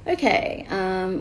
Okay,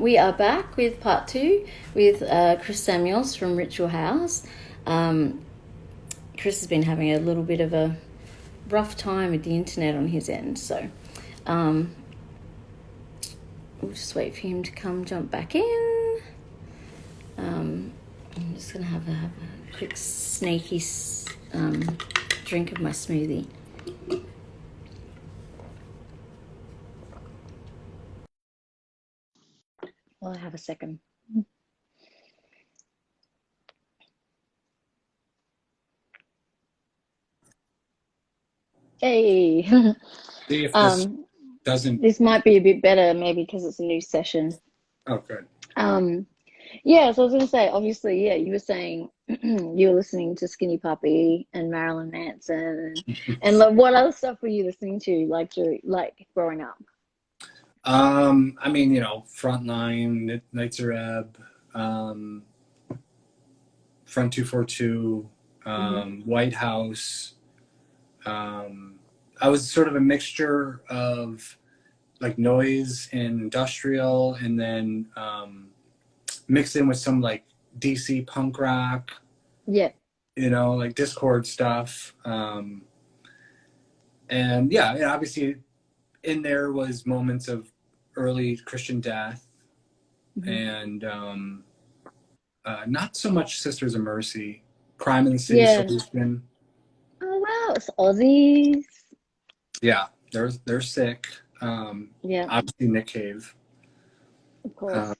we are back with part two with Chris Samuels from Ritual Howls. Um, Chris has been having a little bit of a rough time with the internet on his end, so um, we'll just wait for him to come jump back in. I'm just going to have a quick sneaky drink of my smoothie. Well, I have a second. Hey, See if this doesn't. this might be a bit better, maybe because it's a new session. Oh, good. Um, yeah, so I was going to say, obviously, yeah, you were saying you were listening to Skinny Puppy and Marilyn Manson, and like, what other stuff were you listening to, like, growing up? I mean, Frontline, Nights are Ebb, Front 242, Hmm. White House. I was sort of a mixture of like noise and industrial, and then mixed in with some like DC punk rock, Yeah. like Discord stuff. And yeah, obviously in there was moments of early Christian death Hmm. and not so much Sisters of Mercy, Crime in the City Yeah. Solution. Oh wow, it's Aussies. Yeah, they're sick. Yeah, Obviously Nick Cave. of Uh, course.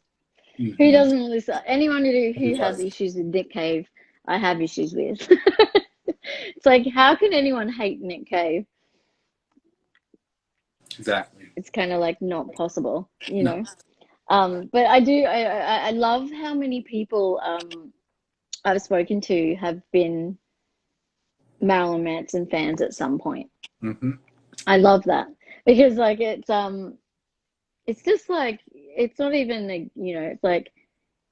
Who mhm. doesn't listen? Anyone who has issues with Nick Cave, I have issues with. It's like, how can anyone hate Nick Cave? Exactly. It's kind of like not possible, you No. know? But I love how many people I've spoken to have been Marilyn Manson fans at some point. Hmm. I love that because like it's just like it's not even it's like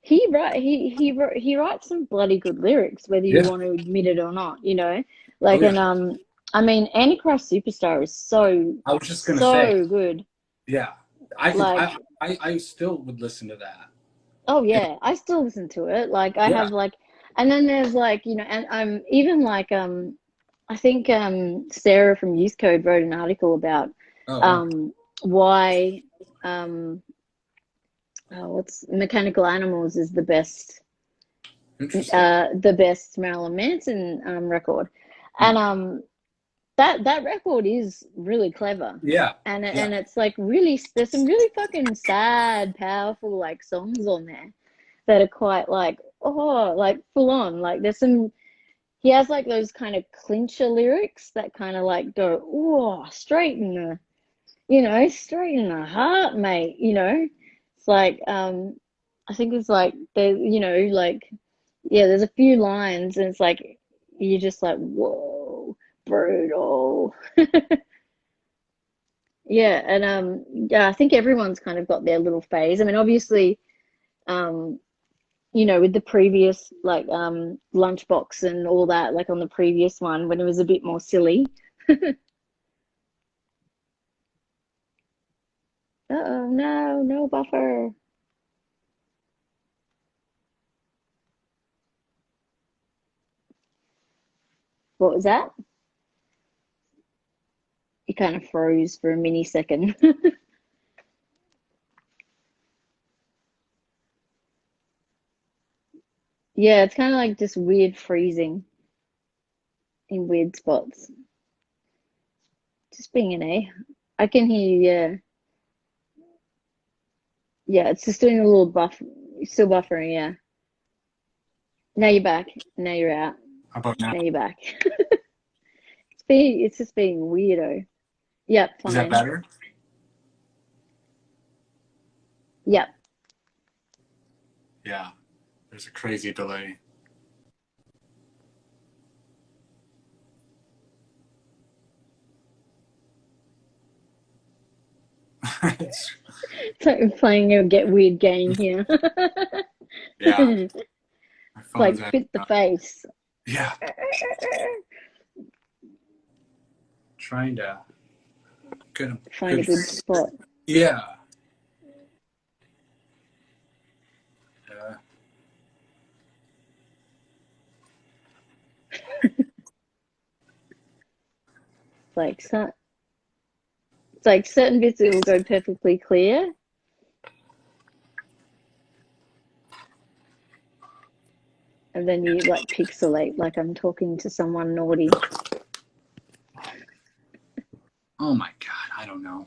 he writes some bloody good lyrics whether you Yeah. want to admit it or not, you know? Like Oh yeah. and I mean Antichrist Superstar is I was just gonna say, so good. yeah. I could. Like I still would listen to that. oh If, yeah, I still listen to it. Like I yeah. have like, and then there's like and I'm even like I think Sarah from Youth Code wrote an article about Oh wow. um why um what's Mechanical Animals is Interesting. the best Marilyn Manson record, Hmm. and that record is really clever, Yeah. Yeah. and it's like really there's some really fucking sad, powerful like songs on there that are quite like like full on. Like there's some he has like those kind of clincher lyrics that kind of like go straight in the straight in the heart, mate. It's like I think it's like like yeah, there's a few lines and it's like you're just like whoa, brutal. Yeah, and yeah, I think everyone's kind of got their little phase. I mean, obviously, um, with the previous like lunchbox and all that, like on the previous one when it was a bit more silly. Uh-oh, no, no buffer. What was that? You kind of froze for a mini second. Yeah, it's kind of like just weird freezing in weird spots. Just being an A. I can hear you, yeah. Yeah, it's just doing a little buff, still buffering, yeah. Now you're back. Now you're out. How about now? Now you're back. It's just being weirdo. Yep, Is that fine. better? Yep. Yeah. There's a crazy delay. It's, So playing a get weird game here. yeah. My phone's Like acting fit the up. face. Yeah. Trying to get a Find a good. good spot. Yeah. Like so, it's like certain bits it will go perfectly clear, and then you like pixelate like I'm talking to someone naughty. Oh my God, I don't know.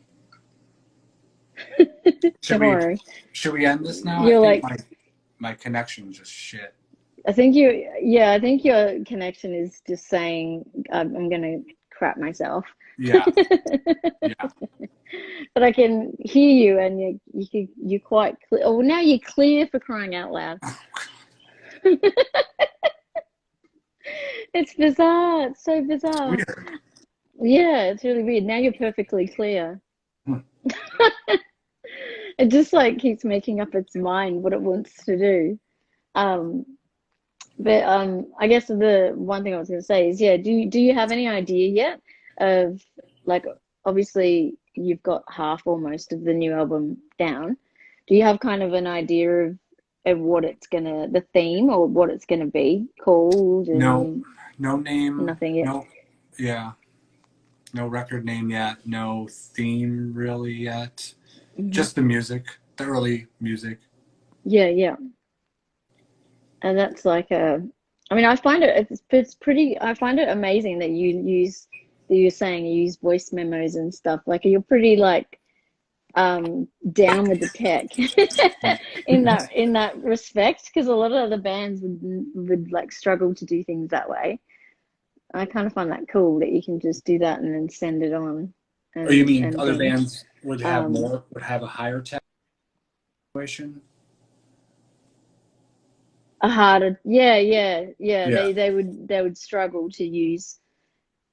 Should Don't we worry. should we end this now? I You're think like, my connection just shit. I think you, yeah, I think your connection is just saying, I'm gonna crap myself. Yeah, yeah. But I can hear you, and you're quite clear. Oh, now you're clear, for crying out loud. It's bizarre. It's so bizarre. Weird. Yeah, it's really weird. Now you're perfectly clear. Hmm. It just like keeps making up its mind what it wants to do. Um, but I guess the one thing I was going to say is, yeah, do you have any idea yet of like obviously you've got half almost of the new album down. Do you have kind of an idea of what it's gonna, the theme or what it's gonna be called No, and no name. nothing yet? No, yeah, no record name yet. No theme really yet. Hmm. Just the music, the early music. Yeah, yeah. And that's like a, I mean, I find it's pretty, I find it amazing that that you're saying you use voice memos and stuff. Like you're pretty like down with the tech in that respect, because a lot of other bands would like struggle to do things that way. I kind of find that cool that you can just do that and then send it on Or you mean and other things. bands Um, would have a higher tech situation? a harder, yeah, yeah, yeah. Yeah, They would struggle to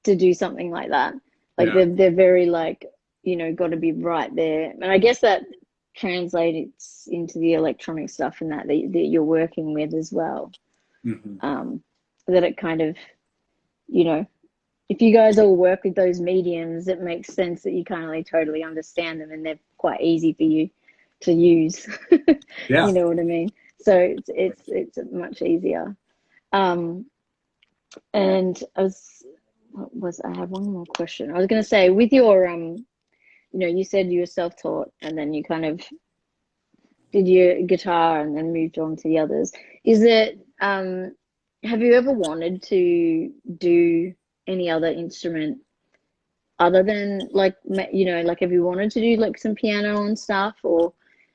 do something like that. Like yeah. they're very like, got to be right there. And I guess that translates into the electronic stuff and that you're working with as well. Hmm. Um, that it kind of, you know, if you guys all work with those mediums, it makes sense that you kind of like totally understand them and they're quite easy for you to use. Yeah. You know what I mean? So it's much easier. Um, and I have one more question. I was going to say with your you said you were self-taught and then you kind of did your guitar and then moved on to the others. Is it have you ever wanted to do any other instrument other than like like have you wanted to do like some piano and stuff, or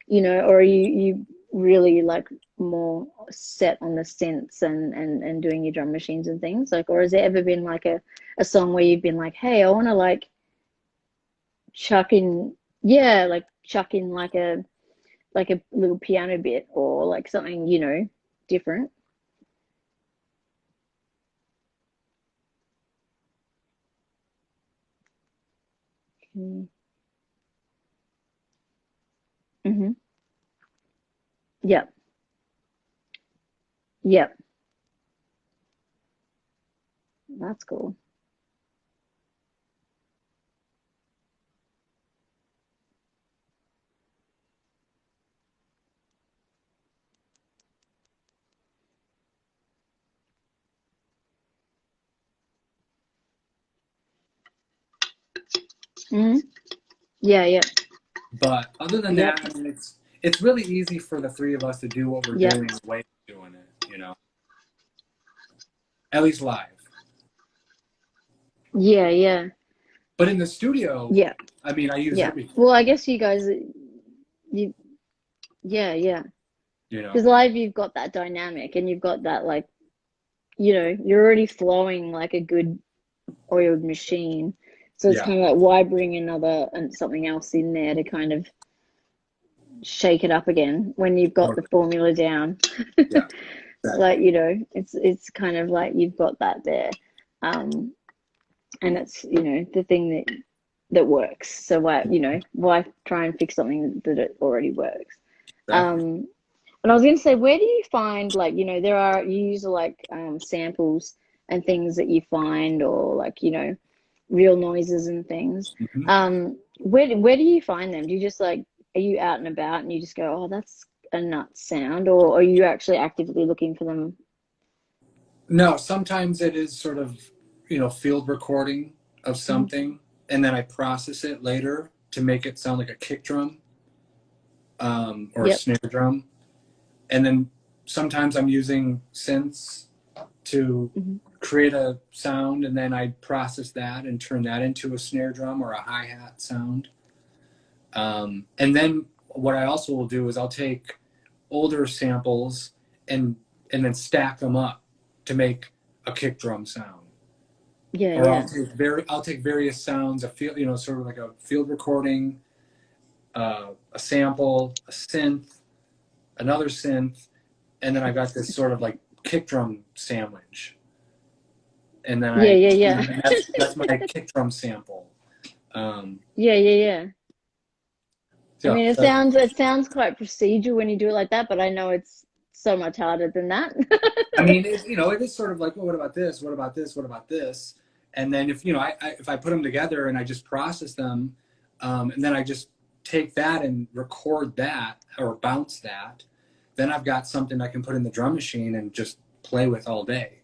or are you really like more set on the synths and doing your drum machines and things, like, or has there ever been like a song where you've been like, hey, I want to like chuck in, yeah, like chuck in like a little piano bit or like something, different. Mm-hmm. Mm-hmm. Yep. Yep. That's cool. Mm-hmm. Yeah, yeah, But other than yep, that, I mean, it's really easy for the three of us to do what we're yep, doing the way we're doing it. At least live. yeah, yeah, But in the studio, yeah, I mean, I use yeah. everything. Well, I guess you guys, you, yeah, yeah. You Because know. live, you've got that dynamic and you've got that, like, you're already flowing like a good oiled machine. So it's Yeah. kind of like, why bring another and something else in there to kind of shake it up again when you've got the Totally. formula down? Yeah. Like, Exactly. it's kind of like you've got that there. And it's, the thing that works. So why try and fix something that it already works? Exactly. Um, And I was going to say, where do you find, like, you use like samples and things that you find, or like, real noises and things. Hmm. Where do you find them? Do you just like, are you out and about and you just go, oh, that's a nut sound, or are you actually actively looking for them? No, sometimes it is sort of, field recording. of Mhm. something, and then I process it later to make it sound like a kick drum, or a Yep. snare drum. And then sometimes I'm using synths to Hmm. create a sound, and then I process that and turn that into a snare drum or a hi-hat sound. And then what I also will do is I'll take older samples and then stack them up to make a kick drum sound. Yeah, Or yeah. I'll take various sounds, a field, sort of like a field recording, a sample, a synth, another synth, and then I got this sort of like kick drum sandwich. And then Yeah, yeah, yeah. and that's my kick drum sample. Um, Yeah, yeah, yeah. I yeah, mean, it sounds quite procedural when you do it like that, but I know it's so much harder than that. I mean, it is sort of like, well, what about this? What about this? What about this? And then if if I put them together and I just process them, and then I just take that and record that or bounce that, then I've got something I can put in the drum machine and just play with all day.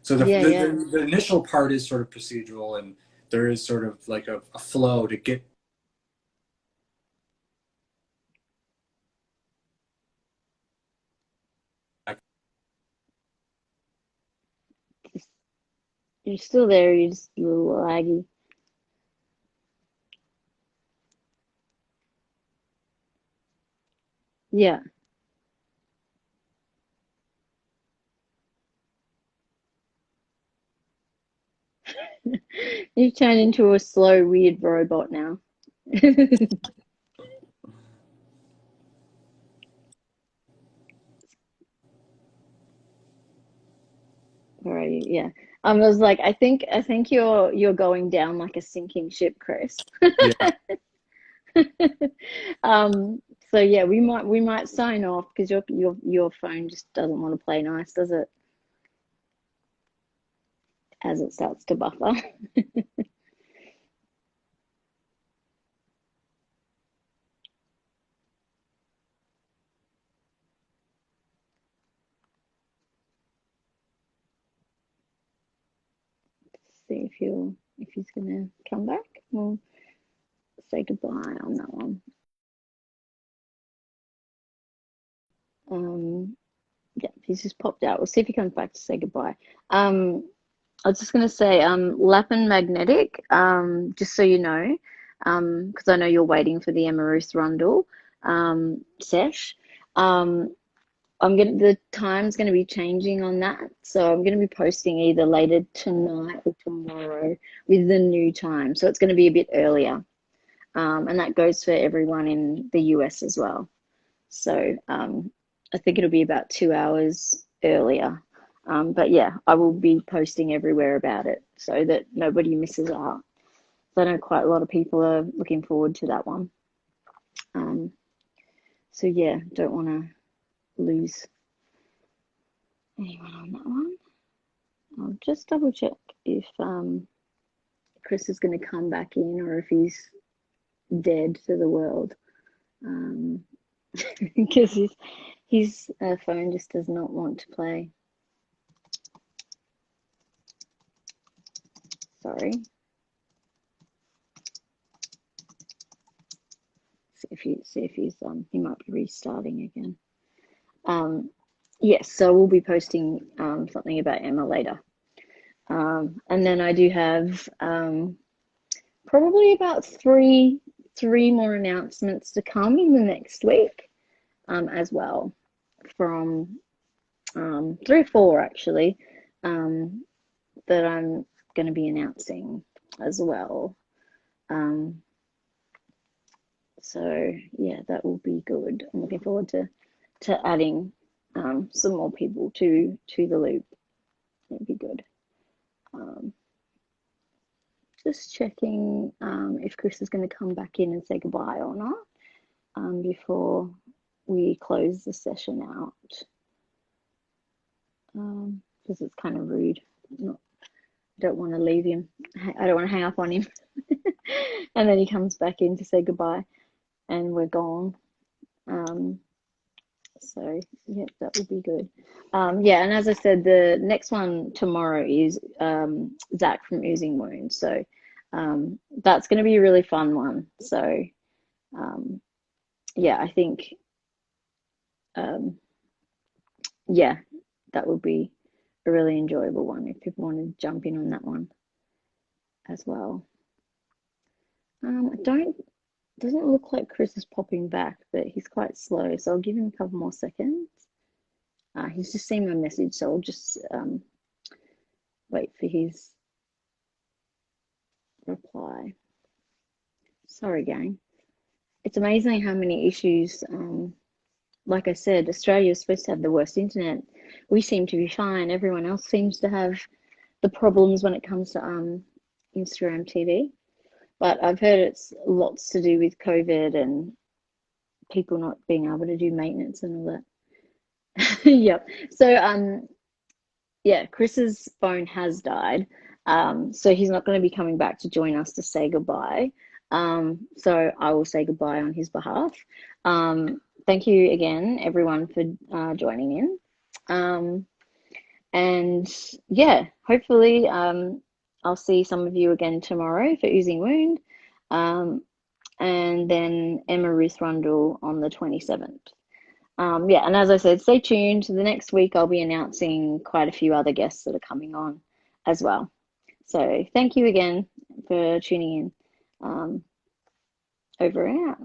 So Yeah, yeah. the initial part is sort of procedural, and there is sort of like a flow to get. You're still there, you're just a little laggy. Yeah. You've turned into a slow, weird robot now. Right, yeah. I was like, I think you're going down like a sinking ship, Chris. Yeah. Um, so yeah, we might sign off because your phone just doesn't want to play nice, does it? As it starts to buffer. See if he's gonna come back. We'll say goodbye on that one. Um, yeah, he's just popped out. We'll see if he comes back to say goodbye. Um, I was just gonna say, Lappin Magnetic, just so you know, because I know you're waiting for the Emerus Rundle, sesh. Um, the time's gonna be changing on that, so I'm gonna be posting either later tonight or tomorrow with the new time. So it's gonna be a bit earlier, and that goes for everyone in the US as well. So I think it'll be about 2 hours earlier. But yeah, I will be posting everywhere about it so that nobody misses out. So I know quite a lot of people are looking forward to that one. Um, so yeah, don't want to lose anyone on that one. I'll just double check if Chris is going to come back in or if he's dead to the world. Because his phone just does not want to play. Sorry. See if he might be restarting again. Yes, so we'll be posting something about Emma later. And then I do have probably about three more announcements to come in the next week, as well, from three or four actually, that I'm going to be announcing as well. Um, so yeah, that will be good. I'm looking forward to adding some more people to the loop. It'd be good. Um, just checking if Chris is going to come back in and say goodbye or not, before we close the session out, because it's kind of rude. Not, I don't want to leave him. I don't want to hang up on him, and then he comes back in to say goodbye, and we're gone. Um, So yeah, that would be good. Yeah, and as I said, the next one tomorrow is Zach from Oozing Wounds. So That's going to be a really fun one. So, um, yeah, I think, um, yeah, that would be a really enjoyable one if people want to jump in on that one as well. I don't, doesn't look like Chris is popping back, but he's quite slow, so I'll give him a couple more seconds. He's just seen my message, so I'll just wait for his reply. Sorry, gang. It's amazing how many issues, like I said, Australia is supposed to have the worst internet. We seem to be fine. Everyone else seems to have the problems when it comes to Instagram TV. But I've heard it's lots to do with COVID and people not being able to do maintenance and all that. Yep. So yeah, Chris's phone has died. So he's not going to be coming back to join us to say goodbye. So I will say goodbye on his behalf. Thank you again, everyone, for joining in. And yeah, hopefully I'll see some of you again tomorrow for Oozing Wound. And then Emma Ruth Rundle on the 27th. Yeah, and as I said, stay tuned. The next week I'll be announcing quite a few other guests that are coming on as well. So thank you again for tuning in. Over and out.